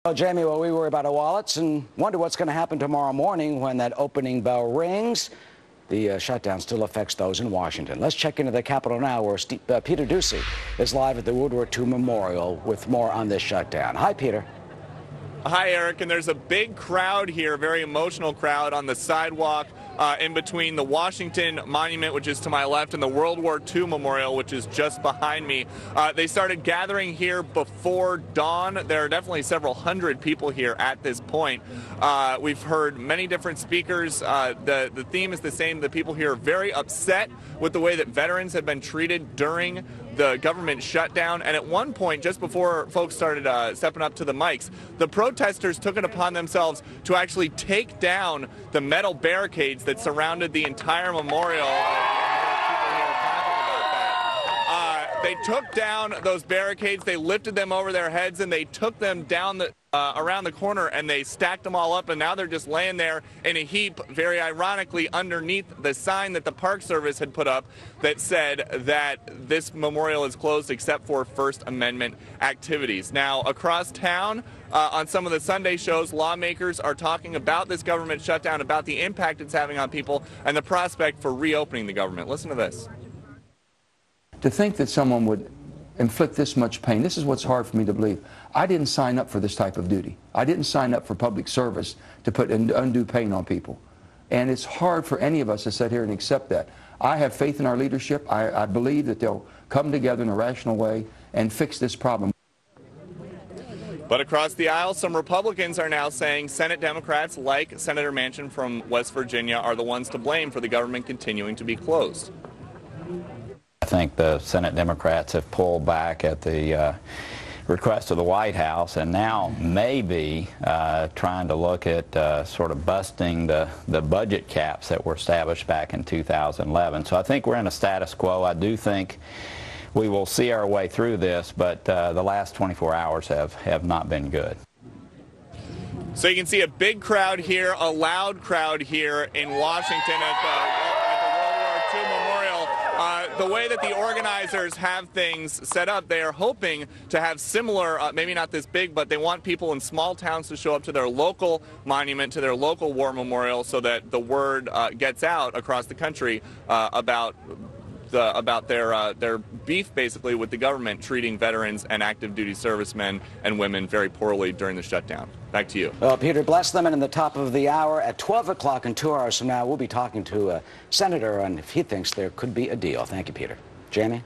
Well, Jamie, we worry about our wallets and wonder what's going to happen tomorrow morning when that opening bell rings. The shutdown still affects those in Washington. Let's check into the Capitol now, where Peter Ducey is live at the WWII Memorial with more on this shutdown. Hi, Peter. Hi, Eric, and there's a big crowd here, a very emotional crowd on the sidewalk in between the Washington Monument, which is to my left, and the World War II Memorial, which is just behind me. They started gathering here before dawn. There are definitely several hundred people here at this point. We've heard many different speakers. The theme is the same. The people here are very upset with the way that veterans have been treated during the government shutdown, and at one point, just before folks started stepping up to the mics, the protesters took it upon themselves to actually take down the metal barricades that surrounded the entire memorial. They took down those barricades, they lifted them over their heads, and they took them down around the corner, and they stacked them all up, and now they're just laying there in a heap, very ironically, underneath the sign that the Park Service had put up that said that this memorial is closed except for First Amendment activities. Now, across town, on some of the Sunday shows, lawmakers are talking about this government shutdown, about the impact it's having on people, and the prospect for reopening the government. Listen to this. To think that someone would inflict this much pain, this is what's hard for me to believe. I didn't sign up for this type of duty. I didn't sign up for public service to put undue pain on people. And it's hard for any of us to sit here and accept that. I have faith in our leadership. I believe that they'll come together in a rational way and fix this problem. But across the aisle, some Republicans are now saying Senate Democrats, like Senator Manchin from West Virginia, are the ones to blame for the government continuing to be closed. I think the Senate Democrats have pulled back at the request of the White House, and now maybe trying to look at sort of busting the budget caps that were established back in 2011. So I think we're in a status quo. I do think we will see our way through this, but the last 24 hours have not been good. So you can see a big crowd here, a loud crowd here in Washington at the World War II Memorial. The way that the organizers have things set up, they are hoping to have similar, maybe not this big, but they want people in small towns to show up to their local monument, to their local war memorial, so that the word gets out across the country about their beef, basically, with the government treating veterans and active duty servicemen and women very poorly during the shutdown. Back to you. Well, Peter, bless them. And in the top of the hour at 12 o'clock and 2 hours from now, we'll be talking to a senator, and if he thinks there could be a deal. Thank you, Peter. Jamie?